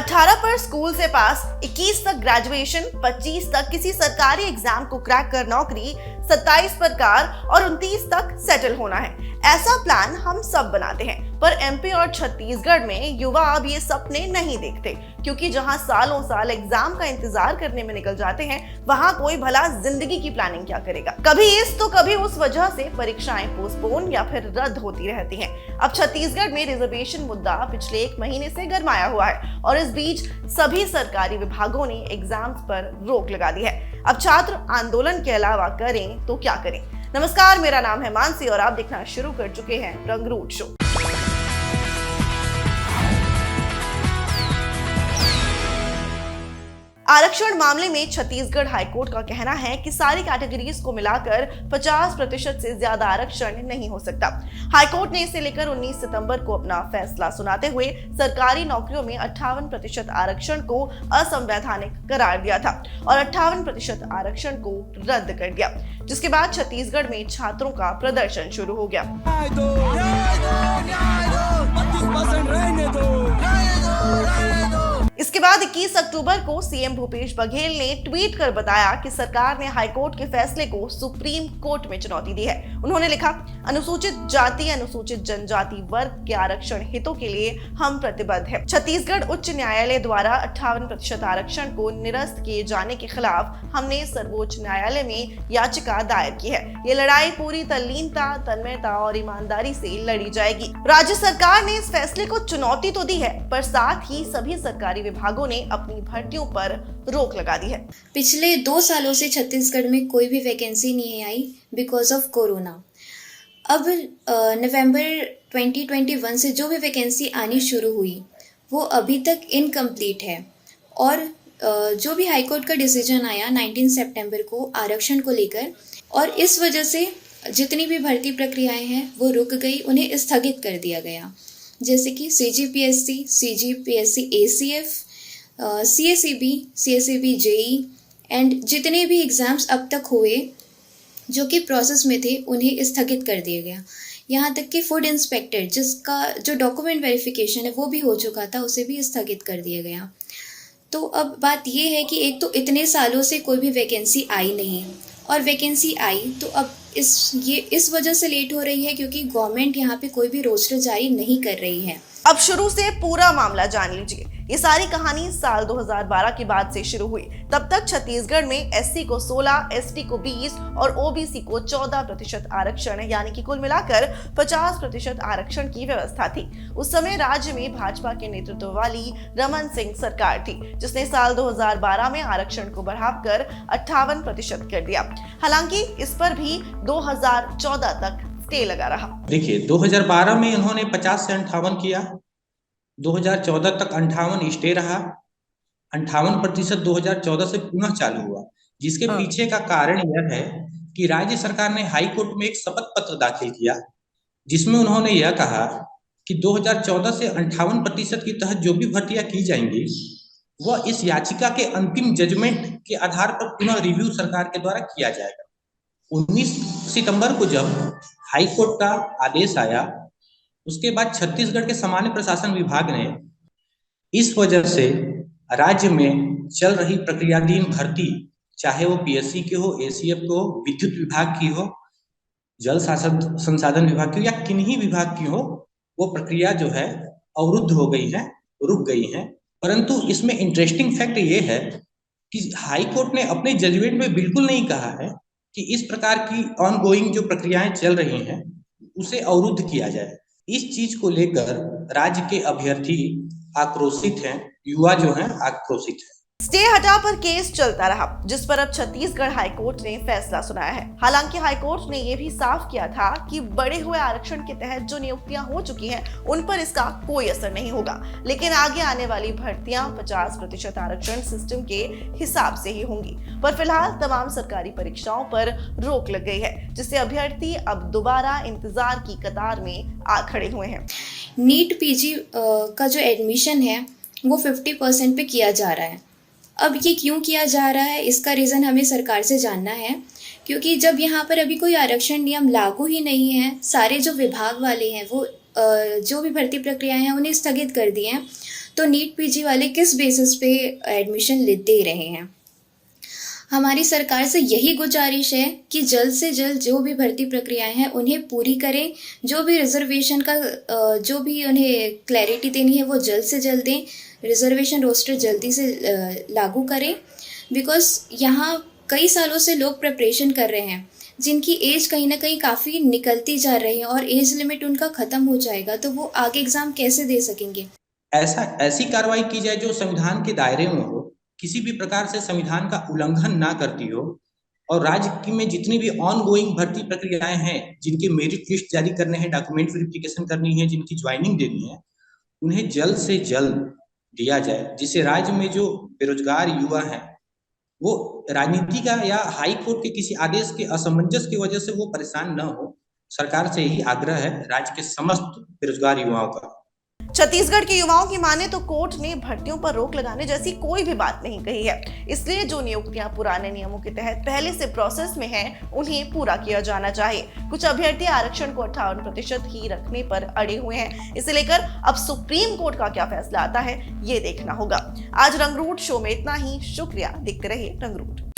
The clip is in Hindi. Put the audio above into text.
18 पर स्कूल से पास, 21 तक ग्रेजुएशन, 25 तक किसी सरकारी एग्जाम को क्रैक कर नौकरी, 27 पर कार और 29 तक सेटल होना है। ऐसा प्लान हम सब बनाते हैं, पर एमपी और छत्तीसगढ़ में युवा अब ये सपने नहीं देखते, क्योंकि जहां सालों साल एग्जाम का इंतजार करने में निकल जाते हैं, वहां कोई भला जिंदगी की प्लानिंग क्या करेगा। कभी इस तो कभी उस वजह से परीक्षाएं पोस्टपोन या फिर रद्द होती रहती हैं। अब छत्तीसगढ़ में रिजर्वेशन मुद्दा पिछले 1 महीने से गरमाया हुआ है और इस बीच सभी सरकारी विभागों ने एग्जाम्स पर रोक लगा दी है। अब छात्र आंदोलन के अलावा करें तो क्या करें। नमस्कार, मेरा नाम है मानसी और आप देखना शुरू कर चुके हैं रंगरूट शो। आरक्षण मामले में छत्तीसगढ़ हाईकोर्ट का कहना है कि सारी कैटेगरीज को मिलाकर 50% से ज्यादा आरक्षण नहीं हो सकता। हाईकोर्ट ने इसे लेकर 19 सितंबर को अपना फैसला सुनाते हुए सरकारी नौकरियों में 58% आरक्षण को असंवैधानिक करार दिया था और 58% आरक्षण को रद्द कर दिया, जिसके बाद छत्तीसगढ़ में छात्रों का प्रदर्शन शुरू हो गया। इसके बाद 21 अक्टूबर को सीएम भूपेश बघेल ने ट्वीट कर बताया कि सरकार ने हाईकोर्ट के फैसले को सुप्रीम कोर्ट में चुनौती दी है। उन्होंने लिखा, अनुसूचित जाति, अनुसूचित जनजाति वर्ग के आरक्षण हितों के लिए हम प्रतिबद्ध हैं। छत्तीसगढ़ उच्च न्यायालय द्वारा 58% आरक्षण को निरस्त किए जाने के खिलाफ हमने सर्वोच्च न्यायालय में याचिका दायर की है। ये लड़ाई पूरी तल्लीनता, तन्मयता और ईमानदारी से लड़ी जाएगी। राज्य सरकार ने इस फैसले को चुनौती तो दी है, पर साथ ही सभी सरकारी विभागों ने अपनी भर्तियों पर रोक लगा दी है। पिछले 2 सालों से छत्तीसगढ़ में कोई भी वैकेंसी नहीं आई बिकॉज ऑफ कोरोना। अब नवंबर 2021 से जो भी वैकेंसी आनी शुरू हुई वो अभी तक इनकम्प्लीट है और जो भी हाईकोर्ट का डिसीजन आया 19 सितंबर को आरक्षण को लेकर, और इस वजह से जितनी भी भर्ती प्रक्रियाएं हैं वो रुक गई, उन्हें स्थगित कर दिया गया। जैसे कि CGPSC, CGPSC ACF, CSEB JEE and जितने भी एग्ज़ाम्स अब तक हुए जो कि प्रोसेस में थे उन्हें स्थगित कर दिया गया। यहाँ तक कि फूड इंस्पेक्टर जिसका जो डॉक्यूमेंट वेरिफिकेशन है वो भी हो चुका था, उसे भी स्थगित कर दिया गया। तो अब बात ये है कि एक तो इतने सालों से कोई भी वैकेंसी आई नहीं, और वैकेंसी आई तो अब इस वजह से लेट हो रही है क्योंकि गवर्नमेंट यहाँ पे कोई भी रोस्टर जारी नहीं कर रही है। अब शुरू से पूरा मामला जान लीजिए। ये सारी कहानी साल 2012 के बाद से शुरू हुई। तब तक छत्तीसगढ़ में SC को 16, ST को 20 और OBC को 14% आरक्षण यानी कि कुल मिलाकर 50% आरक्षण की व्यवस्था थी। उस समय राज्य में भाजपा के नेतृत्व वाली रमन सिंह सरकार थी, जिसने साल 2012 में आरक्षण को बढ़ाकर 58% कर दिया। हालांकि इस पर भी 2014 तक स्टे लगा रहा। देखिए, 2012 में इन्होंने 50 से 58 किया, 2014 तक 58 स्टे रहा, 58% 2014 से पुनः चालू हुआ, जिसके पीछे का कारण यह है कि राज्य सरकार ने हाई कोर्ट में एक शपथ पत्र दाखिल किया, जिसमें उन्होंने यह कहा कि 2014 से 58% के तहत जो भी भर्तियां की जाएंगी वह इस याचिका के अंतिम जजमेंट के आधार पर पुनः रिव्यू सरकार के द्वारा किया जाएगा। 19 सितंबर को जब हाई कोर्ट का आदेश आया, उसके बाद छत्तीसगढ़ के सामान्य प्रशासन विभाग ने इस वजह से राज्य में चल रही प्रक्रियाधीन भर्ती, चाहे वो PSC की हो, ACF की हो, विद्युत विभाग की हो, जल संसाधन विभाग की हो या किन्हीं विभाग की हो, वो प्रक्रिया जो है अवरुद्ध हो गई है, रुक गई है। परंतु इसमें इंटरेस्टिंग फैक्ट ये है कि हाई कोर्ट ने अपने जजमेंट में बिल्कुल नहीं कहा है कि इस प्रकार की ऑनगोइंग जो प्रक्रियाएं चल रही हैं उसे अवरुद्ध किया जाए। इस चीज को लेकर राज्य के अभ्यर्थी आक्रोशित हैं, युवा जो हैं आक्रोशित हैं। स्टे हटा पर केस चलता रहा, जिस पर अब छत्तीसगढ़ हाईकोर्ट ने फैसला सुनाया है। हालांकि हाईकोर्ट ने यह भी साफ किया था कि बढ़े हुए आरक्षण के तहत जो नियुक्तियां हो चुकी हैं उन पर इसका कोई असर नहीं होगा, लेकिन आगे आने वाली भर्तियां 50% आरक्षण सिस्टम के हिसाब से ही होंगी। पर फिलहाल तमाम सरकारी परीक्षाओं पर रोक लग गई है, जिससे अभ्यर्थी अब दोबारा इंतजार की कतार में आ खड़े हुए हैं। नीट PG का जो एडमिशन है वो 50% पे किया जा रहा है। अब ये क्यों किया जा रहा है, इसका रीज़न हमें सरकार से जानना है, क्योंकि जब यहाँ पर अभी कोई आरक्षण नियम लागू ही नहीं है, सारे जो विभाग वाले हैं वो जो भी भर्ती प्रक्रियाएं हैं उन्हें स्थगित कर दी हैं, तो नीट पीजी वाले किस बेसिस पे एडमिशन दे रहे हैं। हमारी सरकार से यही गुजारिश है कि जल्द से जल्द जो भी भर्ती प्रक्रियाएं हैं उन्हें पूरी करें, जो भी रिजर्वेशन का जो भी उन्हें क्लैरिटी देनी है वो जल्द से जल्द दें, रिजर्वेशन रोस्टर जल्दी से लागू करें। बिकॉज यहाँ कई सालों से लोग प्रिपरेशन कर रहे हैं जिनकी एज कहीं ना कहीं काफ़ी निकलती जा रही है और एज लिमिट उनका ख़त्म हो जाएगा, तो वो आगे एग्ज़ाम कैसे दे सकेंगे। ऐसी कार्रवाई की जाए जो संविधान के दायरे में हो, किसी भी प्रकार से संविधान का उल्लंघन ना करती हो, और राज्य में जितनी भी ऑन गोइंग भर्ती प्रक्रियाएं हैं, जिनके मेरिट लिस्ट जारी करने हैं, डॉक्यूमेंट वेरिफिकेशन करनी है, जिनकी ज्वाइनिंग देनी है, उन्हें जल्द से जल्द दिया जाए, जिससे राज्य में जो बेरोजगार युवा हैं वो राजनीति का या हाई कोर्ट के किसी आदेश के असमंजस की वजह से वो परेशान न हो। सरकार से यही आग्रह है राज्य के समस्त बेरोजगार युवाओं का। छत्तीसगढ़ के युवाओं की माने तो कोर्ट ने भर्तियों पर रोक लगाने जैसी कोई भी बात नहीं कही है, इसलिए जो नियुक्तियां पुराने नियमों के तहत पहले से प्रोसेस में हैं, उन्हें पूरा किया जाना चाहिए। कुछ अभ्यर्थी आरक्षण को 58% ही रखने पर अड़े हुए हैं। इसे लेकर अब सुप्रीम कोर्ट का क्या फैसला आता है, ये देखना होगा। आज रंगरूट शो में इतना ही। शुक्रिया, देखते रहिए रंगरूट।